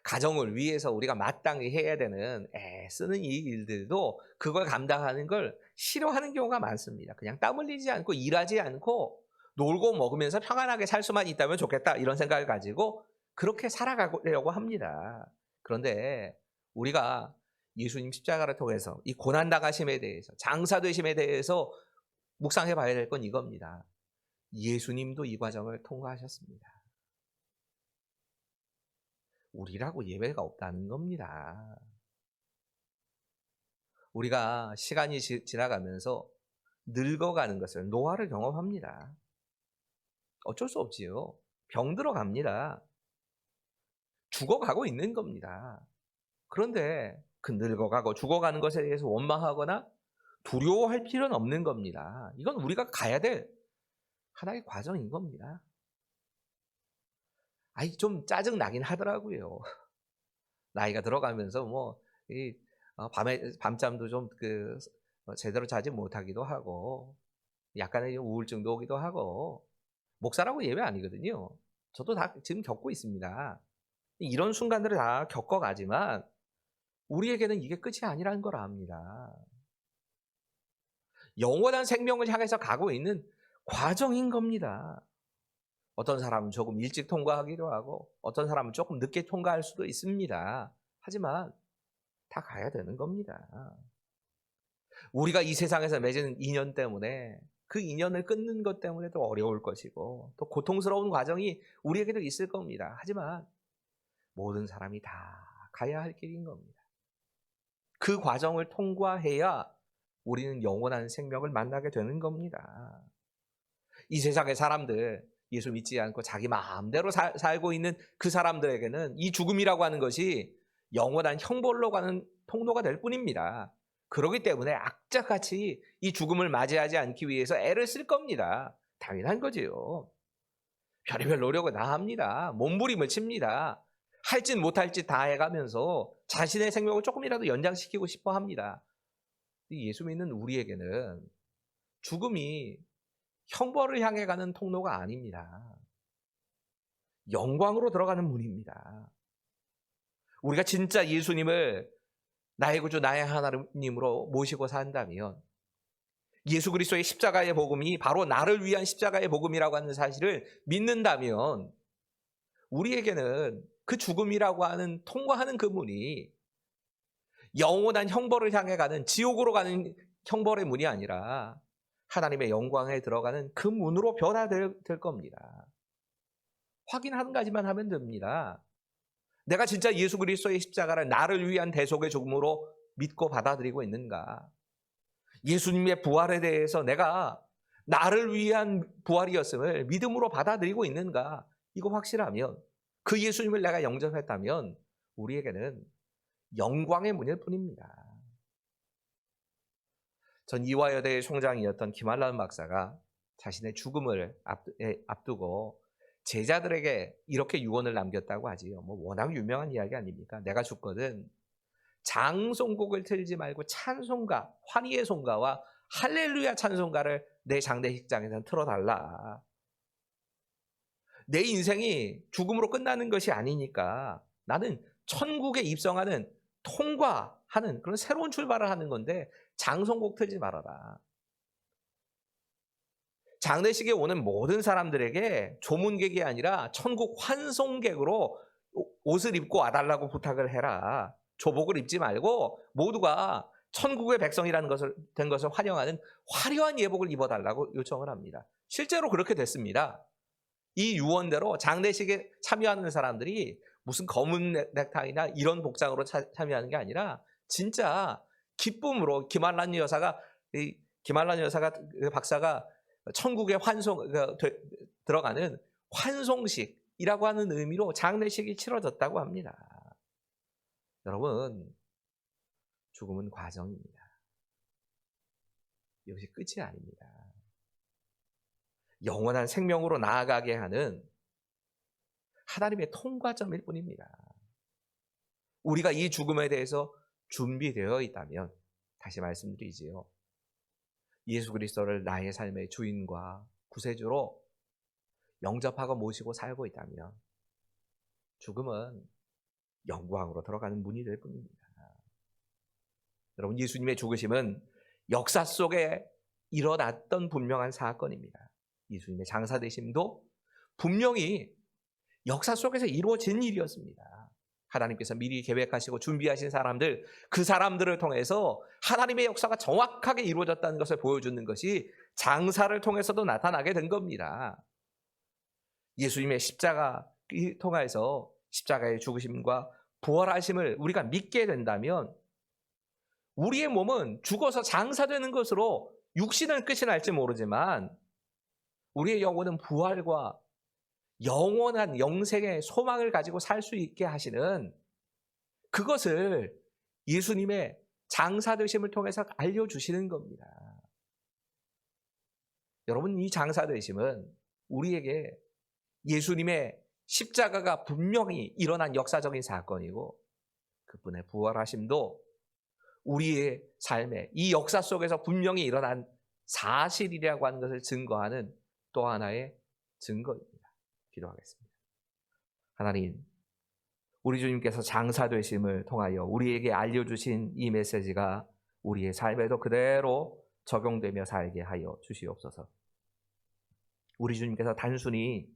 가정을 위해서 우리가 마땅히 해야 되는 애쓰는 이 일들도 그걸 감당하는 걸 싫어하는 경우가 많습니다. 그냥 땀 흘리지 않고 일하지 않고 놀고 먹으면서 평안하게 살 수만 있다면 좋겠다 이런 생각을 가지고 그렇게 살아가려고 합니다. 그런데 우리가 예수님 십자가를 통해서 이 고난당하심에 대해서 장사되심에 대해서 묵상해 봐야 될 건 이겁니다. 예수님도 이 과정을 통과하셨습니다. 우리라고 예외가 없다는 겁니다. 우리가 시간이 지나가면서 늙어가는 것을 노화를 경험합니다. 어쩔 수 없지요. 병들어 갑니다. 죽어가고 있는 겁니다. 그런데 그 늙어가고 죽어가는 것에 대해서 원망하거나 두려워할 필요는 없는 겁니다. 이건 우리가 가야 될 하나의 과정인 겁니다. 좀 짜증 나긴 하더라고요. 나이가 들어가면서 밤잠도 좀 제대로 자지 못하기도 하고 약간의 우울증도 오기도 하고 목사라고 예외 아니거든요. 저도 다 지금 겪고 있습니다. 이런 순간들을 다 겪어가지만 우리에게는 이게 끝이 아니라는 걸 압니다. 영원한 생명을 향해서 가고 있는 과정인 겁니다. 어떤 사람은 조금 일찍 통과하기도 하고 어떤 사람은 조금 늦게 통과할 수도 있습니다. 하지만 다 가야 되는 겁니다. 우리가 이 세상에서 맺은 인연 때문에 그 인연을 끊는 것 때문에 또 어려울 것이고 또 고통스러운 과정이 우리에게도 있을 겁니다. 하지만 모든 사람이 다 가야 할 길인 겁니다. 그 과정을 통과해야 우리는 영원한 생명을 만나게 되는 겁니다. 이 세상의 사람들 예수 믿지 않고 자기 마음대로 살고 있는 그 사람들에게는 이 죽음이라고 하는 것이 영원한 형벌로 가는 통로가 될 뿐입니다. 그렇기 때문에 악착같이 이 죽음을 맞이하지 않기 위해서 애를 쓸 겁니다. 당연한 거지요. 별의별 노력을 다 합니다. 몸부림을 칩니다. 할 짓 못할 짓 다 해가면서 자신의 생명을 조금이라도 연장시키고 싶어 합니다. 예수 믿는 우리에게는 죽음이 형벌을 향해 가는 통로가 아닙니다. 영광으로 들어가는 문입니다. 우리가 진짜 예수님을 나의 구주 나의 하나님으로 모시고 산다면, 예수 그리스도의 십자가의 복음이 바로 나를 위한 십자가의 복음이라고 하는 사실을 믿는다면, 우리에게는 그 죽음이라고 하는 통과하는 그 문이 영원한 형벌을 향해 가는, 지옥으로 가는 형벌의 문이 아니라 하나님의 영광에 들어가는 그 문으로 변화될 겁니다. 확인 한 가지만 하면 됩니다. 내가 진짜 예수 그리스도의 십자가를 나를 위한 대속의 죽음으로 믿고 받아들이고 있는가? 예수님의 부활에 대해서 내가 나를 위한 부활이었음을 믿음으로 받아들이고 있는가? 이거 확실하면, 그 예수님을 내가 영접했다면 우리에게는 영광의 문일 뿐입니다. 전 이화여대의 총장이었던 김한란 박사가 자신의 죽음을 앞두고 제자들에게 이렇게 유언을 남겼다고 하지요. 워낙 유명한 이야기 아닙니까? 내가 죽거든 장송곡을 틀지 말고 찬송가, 환희의 송가와 할렐루야 찬송가를 내 장례식장에서 틀어달라. 내 인생이 죽음으로 끝나는 것이 아니니까 나는 천국에 입성하는, 통과하는 그런 새로운 출발을 하는 건데 장송곡 틀지 말아라. 장례식에 오는 모든 사람들에게 조문객이 아니라 천국 환송객으로 옷을 입고 와달라고 부탁을 해라. 조복을 입지 말고 모두가 천국의 백성이라는 것을 환영하는 화려한 예복을 입어달라고 요청을 합니다. 실제로 그렇게 됐습니다. 이 유언대로 장례식에 참여하는 사람들이 무슨 검은 넥타이나 이런 복장으로 참여하는 게 아니라 진짜 기쁨으로 김한란 박사가 천국의 들어가는 환송식이라고 하는 의미로 장례식이 치러졌다고 합니다. 여러분, 죽음은 과정입니다. 이것이 끝이 아닙니다. 영원한 생명으로 나아가게 하는 하나님의 통과점일 뿐입니다. 우리가 이 죽음에 대해서 준비되어 있다면, 다시 말씀드리지요, 예수 그리스도를 나의 삶의 주인과 구세주로 영접하고 모시고 살고 있다면 죽음은 영광으로 들어가는 문이 될 뿐입니다. 여러분, 예수님의 죽으심은 역사 속에 일어났던 분명한 사건입니다. 예수님의 장사되심도 분명히 역사 속에서 이루어진 일이었습니다. 하나님께서 미리 계획하시고 준비하신 사람들, 그 사람들을 통해서 하나님의 역사가 정확하게 이루어졌다는 것을 보여주는 것이 장사를 통해서도 나타나게 된 겁니다. 예수님의 십자가를 통해서 십자가의 죽으심과 부활하심을 우리가 믿게 된다면 우리의 몸은 죽어서 장사되는 것으로 육신은 끝이 날지 모르지만 우리의 영혼은 부활과 영원한 영생의 소망을 가지고 살 수 있게 하시는, 그것을 예수님의 장사되심을 통해서 알려주시는 겁니다. 여러분, 이 장사되심은 우리에게 예수님의 십자가가 분명히 일어난 역사적인 사건이고, 그분의 부활하심도 우리의 삶의 이 역사 속에서 분명히 일어난 사실이라고 하는 것을 증거하는 또 하나의 증거입니다. 기도하겠습니다. 하나님, 우리 주님께서 장사되심을 통하여 우리에게 알려주신 이 메시지가 우리의 삶에도 그대로 적용되며 살게 하여 주시옵소서. 우리 주님께서 단순히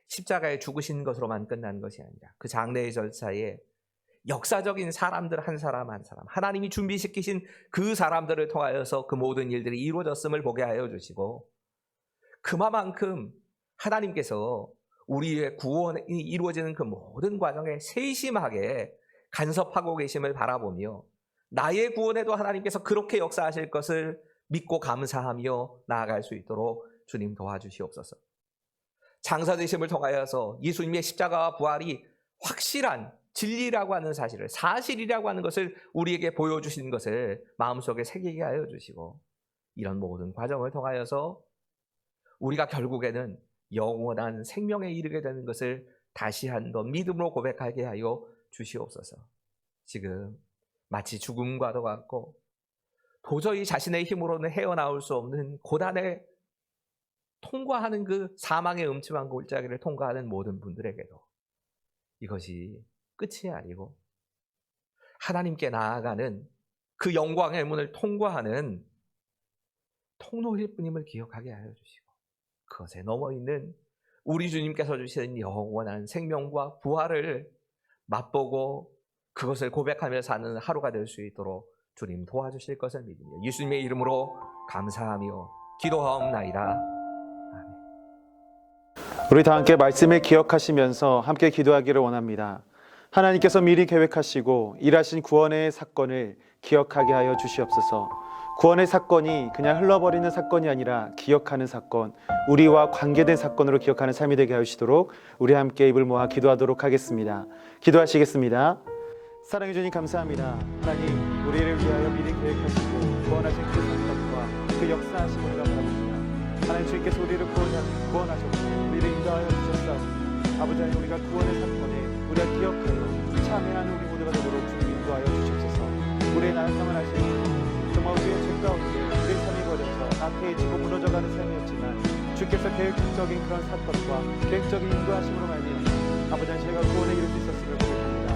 십자가에 죽으신 것으로만 끝난 것이 아니라 그 장례의 절차에 역사적인 사람들 한 사람 한 사람, 하나님이 준비시키신 그 사람들을 통하여서 그 모든 일들이 이루어졌음을 보게 하여 주시고, 그만큼 하나님께서 우리의 구원이 이루어지는 그 모든 과정에 세심하게 간섭하고 계심을 바라보며 나의 구원에도 하나님께서 그렇게 역사하실 것을 믿고 감사하며 나아갈 수 있도록 주님 도와주시옵소서. 장사되심을 통하여서 예수님의 십자가와 부활이 확실한 진리라고 하는 사실을, 사실이라고 하는 것을 우리에게 보여주시는 것을 마음속에 새기게 하여 주시고, 이런 모든 과정을 통하여서 우리가 결국에는 영원한 생명에 이르게 되는 것을 다시 한번 믿음으로 고백하게 하여 주시옵소서. 지금 마치 죽음과도 같고 도저히 자신의 힘으로는 헤어나올 수 없는 고단에 통과하는 그 사망의 음침한 골짜기를 통과하는 모든 분들에게도 이것이 끝이 아니고 하나님께 나아가는 그 영광의 문을 통과하는 통로일 뿐임을 기억하게 하여 주시고, 그것에 넘어 있는 우리 주님께서 주시는 영원한 생명과 부활을 맛보고 그것을 고백하며 사는 하루가 될 수 있도록 주님 도와주실 것을 믿으며 예수님의 이름으로 감사하며 기도하옵나이다. 아멘. 우리 다 함께 말씀을 기억하시면서 함께 기도하기를 원합니다. 하나님께서 미리 계획하시고 일하신 구원의 사건을 기억하게 하여 주시옵소서. 구원의 사건이 그냥 흘러버리는 사건이 아니라 기억하는 사건, 우리와 관계된 사건으로 기억하는 삶이 되게 하시도록 우리 함께 입을 모아 기도하도록 하겠습니다. 기도하시겠습니다. 사랑해 주님 감사합니다. 하나님, 우리를 위하여 미리 계획하시고 구원하신 그 사건과 그 역사하심을 우리가 바라봅니다. 하나님, 주님께서 우리를 구원하셨고 우리를 인도하여 주셨사오니 아버지 하나님, 우리가 구원의 사건에 우리가 기억하여 참여하는 우리 모두가 되도록 주님 인도하여 주시옵소서. 우리의 나약함을 아시고 정말 우리의 죄 가운데 우리의 삶이 버려서 나태해지고 무너져가는 삶이었지만 주께서 계획적인 그런 사건과 계획적인 인도하심으로 말미암아 아버지 하나님, 저희가 구원에 이룰 수 있었음을 고백합니다.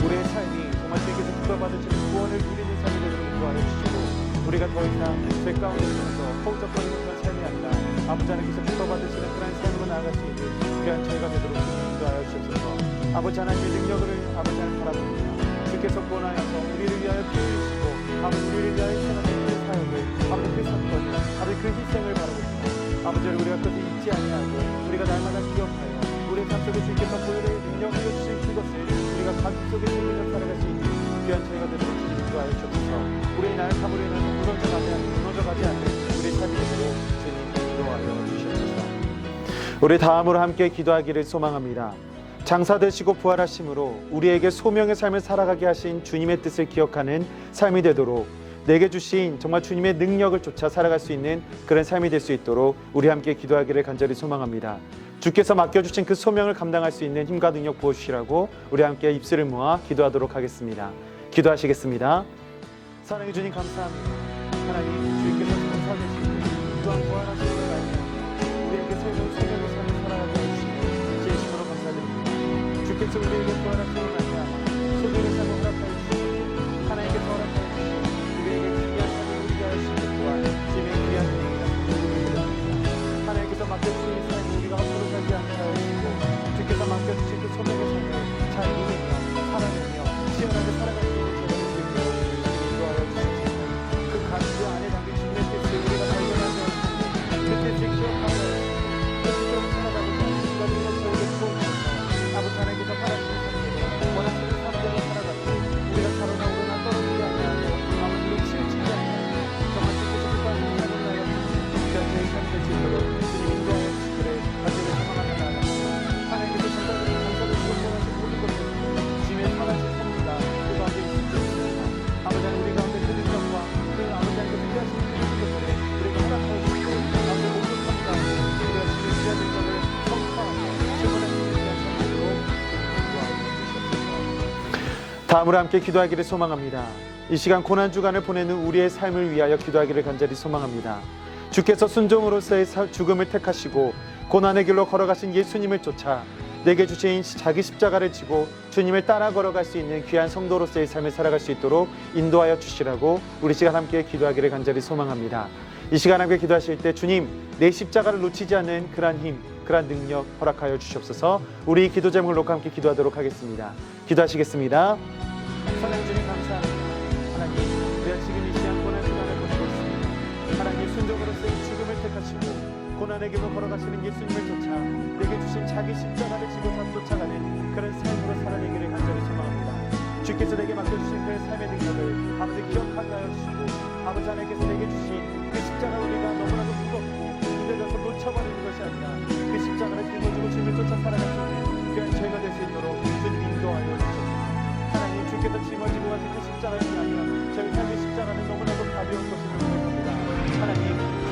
우리의 삶이 정말 주님께서 기뻐받으시는 구원을 누리는 삶이 되도록 인도하여 주시고 우리가 더 이상 죄 가운데 있어서 허우적거리는 그런 삶이 아니라 아버지 하나님께서 기뻐받으시는 그런 삶으로 나아갈 수 있는 귀한 저희가 되도록 인도하여 주옵소서. 아버지 하나님의 능력을 아버지 하나님 바라봅니다. 주께서 구원하여서 우리를 위하여 피 흘리시고 아버지 우리를 위하여 행하신 그 사역을 아버지 그 사건을 아버지 그 희생을 바라봅니다. 아버지 우리가 그것을 잊지 아니하고 우리가 날마다 기억하여 우리의 삶 속에 주께서 보혈의 능력을 주신 그것을 우리가 가슴 속에 숨기며 살아갈 수 있는 귀한 저희가 되도록 주님 인도하여 주옵소서. 우리의 나약함으로 인해서 무너져가지 않는 우리의 삶이 되도록 주님 인도하여 주시옵소서. 우리 다음으로 함께 기도하기를 소망합니다. 장사 되시고 부활하심으로 우리에게 소명의 삶을 살아가게 하신 주님의 뜻을 기억하는 삶이 되도록 내게 주신 정말 주님의 능력을 쫓아 살아갈 수 있는 그런 삶이 될 수 있도록 우리 함께 기도하기를 간절히 소망합니다. 주께서 맡겨주신 그 소명을 감당할 수 있는 힘과 능력 부어주시라고 우리 함께 입술을 모아 기도하도록 하겠습니다. 기도하시겠습니다. 사랑해 주님 감사합니다. 하나님, 주님께서 장사 되시고 또한 부활하시는 하나님, 우리에게 새로운 소명의 삶을 살아가게 해주시고 진심으로 감사드립니다. 주께서 우리에게 부활하시는 하나님, 소명의 삶을 허락하여 주시고 하나님께서 허락하여 주시고 우리에게 귀한 삶을 누리게 하시는 또한 주님의 귀한 은혜가 있습니다. 하나님께서 맡겨주신 이 삶을 우리가 헛되이 살지 않게 하여 주시고 주께서 맡겨주신 그 소명의 삶을 잘 누리며 살아내며 시원하게 살아갈 수 있는 저희가 될 수 있도록 인도하여 주시옵소서. 그 안에 담긴 주님의 뜻을 우리가 발견하게 하시고 그 뜻을 기억하며 그 뜻으로 살아가고자 하는 순간 우리가 저에게 주옵소서. 아버지 하나님께서 바라시는 삶대로 원하시는 삶대로 살아가고 우리가 살아나 오르나 떨어지지 아니하고 아버지 치우치지 아니하고 정말 주께서 기뻐하시는 삶을 나아갈 수 있는 귀한 저희 삶이 될 수 있도록 주님 인도하여 주시기를 간절히 소망하며 나아갑니다. 하나님께서 장사되시고 구원하신 모든 것을 주님의 선하신 섭리가 그 가운데 있을 수 있습니다. 아버지 하나님, 우리 가운데 그 능력과 그 아버지 하나님께서 필요하신 모든 것들을 우리가 허락하여 주시고 아버지 모든 섭리 가운데 우리가 주님의 귀한 능력을 선포하며 증언할 수 있는 귀한 삶으로 인도하여 주시옵소서. 다음으로 함께 기도하기를 소망합니다. 이 시간 고난 주간을 보내는 우리의 삶을 위하여 기도하기를 간절히 소망합니다. 주께서 순종으로서의 죽음을 택하시고 고난의 길로 걸어가신 예수님을 쫓아 내게 주신 자기 십자가를 지고 주님을 따라 걸어갈 수 있는 귀한 성도로서의 삶을 살아갈 수 있도록 인도하여 주시라고 우리 시간 함께 기도하기를 간절히 소망합니다. 이 시간 함께 기도하실 때 주님, 내 십자가를 놓치지 않는 그러한 힘, 그러한 능력 허락하여 주시옵소서. 우리 기도 제목을 놓고 함께 기도하도록 하겠습니다. 기도하시겠습니다. 사랑해 주님 감사합니다. 하나님, 우리가 지금 이 시간 고난 주간을 보내고 있습니다. 하나님, 순종으로서의 죽음을 택하시고 고난의 길로 걸어가시는 예수님을 쫓아 내게 주신 자기 십자가를 지고 쫓아가는 그런 삶으로 살아내기를 간절히 소망합니다. 주께서 내게 맡겨주신 그 삶의 능력을 아버지 기억하게 하여 주시고 아버지 하나님께서 내게 주신 그 십자가 우리가 너무나도 무겁고 기대져서 놓쳐버리는 것이 아니라 그 십자가를 짊어지고 주님을 쫓아 살아갈 수 있는 귀한 저희가 될 수 있도록 주님 인도하여 주시옵소서. 하나님, 주께서 짊어지고 가신 그 십자가를 아니라 저희 삶의 십자가는 너무나도 가벼운 것임을 고백합니다. 하나님,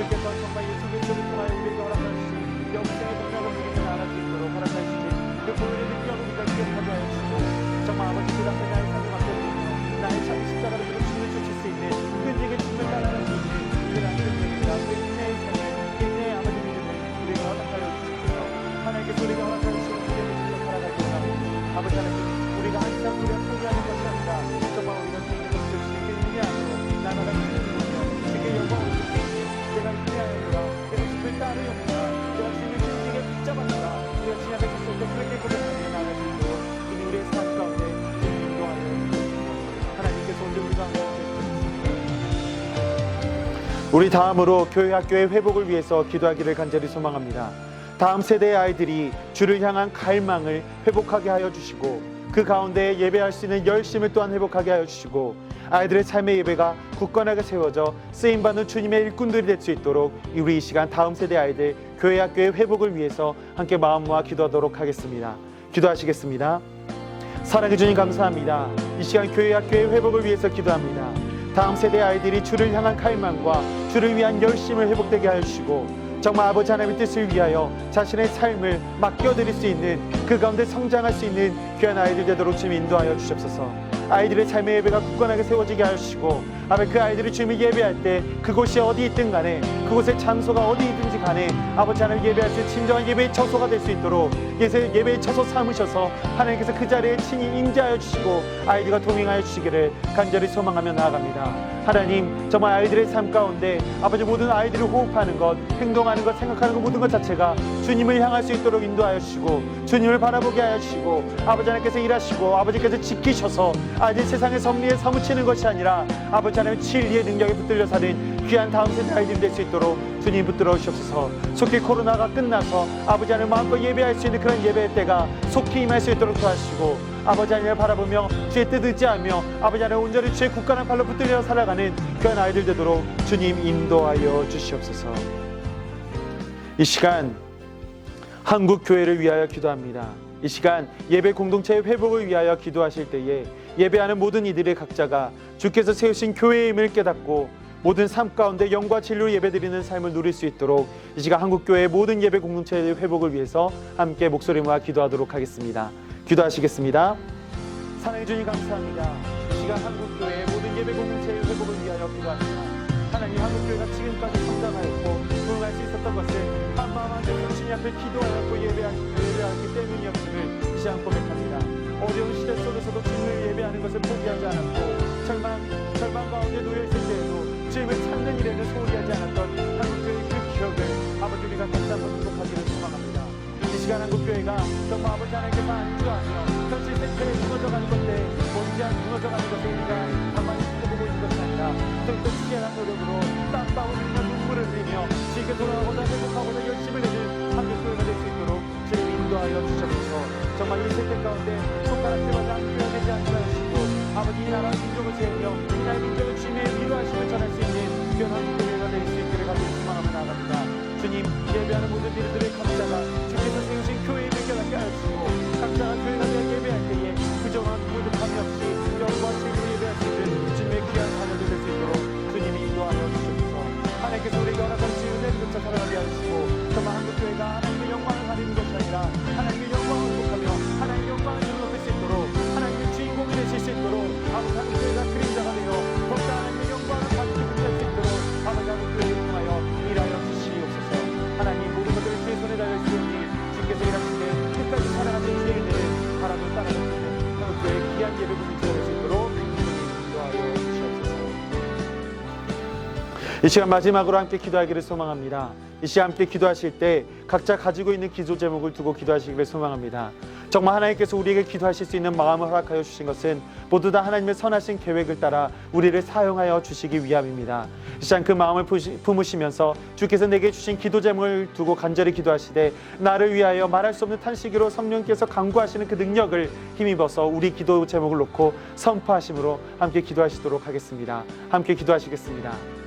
주께서 정말 예수 그리스도를 통하여 우리에게 허락하시신 영생의 능력을 우리에게 나아갈 수 있도록 허락하시신 그 보혈의 능력을 우리가 기억하게 하여 주시고 정말 아버지 그 앞에 나의 삶을 맡겨드리며 나의 자기 십자가를 들어 주님을 쫓을 수 있는 끈질게 주님을 따라갈 수 있는 그런 끈질기가 그 인내의 삶을 인내의 아버지 믿음을 우리에게 허락하여 주시옵소서. 하나님께서 우리에게 허락하여 주시는 믿음을 쫓아 살아갈 때 아버지 하나님, 우리가 항상 우리 다음으로 교회 학교의 회복을 위해서 기도하기를 간절히 소망합니다. 다음 세대의 아이들이 주를 향한 갈망을 회복하게 하여 주시고 그 가운데 예배할 수 있는 열심을 또한 회복하게 하여 주시고 아이들의 삶의 예배가 굳건하게 세워져 쓰임받는 주님의 일꾼들이 될 수 있도록 우리 이 시간 다음 세대 아이들 교회 학교의 회복을 위해서 함께 마음 모아 기도하도록 하겠습니다. 기도하시겠습니다. 사랑해 주님 감사합니다. 이 시간 교회 학교의 회복을 위해서 기도합니다. 다음 세대 아이들이 주를 향한 갈망과 주를 위한 열심을 회복되게 하여 주시고 정말 아버지 하나님의 뜻을 위하여 자신의 삶을 맡겨드릴 수 있는 그 가운데 성장할 수 있는 귀한 아이들 되도록 주님 인도하여 주시옵소서. 아이들의 삶의 예배가 굳건하게 세워지게 하시고 아버지 그 아이들이 주님을 예배할 때 그곳이 어디 있든 간에 그곳의 장소가 어디든지 간에 아버지 하나님 예배할 수 있는 진정한 예배의 처소가 될 수 있도록 예배의 처소 삼으셔서 하나님께서 그 자리에 친히 임재하여 주시고 아이들과 동행하여 주시기를 간절히 소망하며 나아갑니다. 하나님 정말 아이들의 삶 가운데 아버지 모든 아이들을 호흡하는 것 행동하는 것 생각하는 것 모든 것 자체가 주님을 향할 수 있도록 인도하여 주시고 주님을 바라보게 하여 주시고 아버지 하나님께서 일하시고 아버지께서 지키셔서 아이들 세상의 섭리에 사무치는 것이 아니라 아버지 하나님 진리의 능력에 붙들려 사는 귀한 다음 세대 아이들이 될 수 있도록 주님 붙들어 주시옵소서. 속히 코로나가 끝나서 아버지 하나님 마음껏 예배할 수 있는 그런 예배의 때가 속히 임할 수 있도록 도와주시고 아버지 하나님을 바라보며 주의 뜻 의지하며 아버지 하나님 온전히 주의 굳건한 팔로 붙들려 살아가는 그런 아이들 되도록 주님 인도하여 주시옵소서. 이 시간 한국 교회를 위하여 기도합니다. 이 시간 예배 공동체의 회복을 위하여 기도하실 때에 예배하는 모든 이들의 각자가 주께서 세우신 교회의 힘을 깨닫고 모든 삶 가운데 영과 진리로 예배드리는 삶을 누릴 수 있도록 이 시간 한국교회의 모든 예배 공동체의 회복을 위해서 함께 목소리 모아 기도하도록 하겠습니다. 기도하시겠습니다. 사랑해 주님 감사합니다. 이 시간 한국교회의 모든 예배 공동체의 회복을 위하여 기도합니다. 하나님 한국교회가 지금까지 성장하였고 부흥할 수 있었던 것은 한마음 한뜻으로 주님 앞에 기도하였고 예배하기 때문이었음을 이 시간 고백합니다. 어려운 시대 속에서도 주님을 예배하는 것을 포기하지 않았고 절망 가운데 놓여있을 때에도 주님을 찾는 일에는 소홀히 하지 않았던 한국교회의 그 기억을 아버지 우리가 다시 한번 회복하기를 소망합니다. 이 시간 한국교회가 정말 아버지 하나님께서 안주하며 현실 세태에 무너져가는 건데 무너져가는 것을 우리가 가만히 지켜보고 있는 것이 아니라 또 치열한 노력으로 땀방울 흘리며 눈물을 흘리며 주님께 돌아가고자 회복하고자 열심을 내는 한국교회가 될 수 있도록 주님 인도하여 주셔서 정말 이 세대 가운데 손가락질마다 한교회가 되지 않게 하시고 아버지 이 나라 민족을 세우며 이 나라 민족을 주님의 위로하심을 전할 수 있는 귀한 한국교회가 될 수 있기를 간절히 소망하며 나아갑니다. 주님 예배하는 모든 이들의 각자가 주께서 세우신 교회의 매겨나게 하시고 각자가 교회가 되어 예배할 때에 부정한 부족함이 없이 영과 진리로 예배할 수 있는 주님의 귀한 자녀들 될 수 있도록 주님이 인도하여 주셔서 하나님께서 우리가 허락한 은혜를 쫓아 살아가게 하시고 정말 한국교회가 하나님의 영광을 가리는 것이 아니라 하나님의 영광을 회복하며 하나님의 영광을 드러낼 수 있도록 하나님의 주인공이 되실 수 있도록 아버지 한국교회가 그림자가 되어 더욱더 하나님의 영광을 받게 할 수 있도록 아버지 한국교회를 통하여 일하여 주시옵소서. 하나님 모든 것들을 주의 손에 달려주시오니 주께서 일하시되 끝까지 살아가는 주의 은혜를 바라고 따라가시는 한국교회의 귀한 예배 공동체가 될 수 있도록 인도하여 주시옵소서. 이 시간 마지막으로 함께 기도하기를 소망합니다. 이 시간 함께 기도하실 때 각자 가지고 있는 기도 제목을 두고 기도하시기를 소망합니다. 정말 하나님께서 우리에게 기도하실 수 있는 마음을 허락하여 주신 것은 모두 다 하나님의 선하신 계획을 따라 우리를 사용하여 주시기 위함입니다. 이 시간 그 마음을 품으시면서 주께서 내게 주신 기도 제목을 두고 간절히 기도하시되 나를 위하여 말할 수 없는 탄식으로 성령께서 강구하시는 그 능력을 힘입어서 우리 기도 제목을 놓고 선포하심으로 함께 기도하시도록 하겠습니다. 함께 기도하시겠습니다.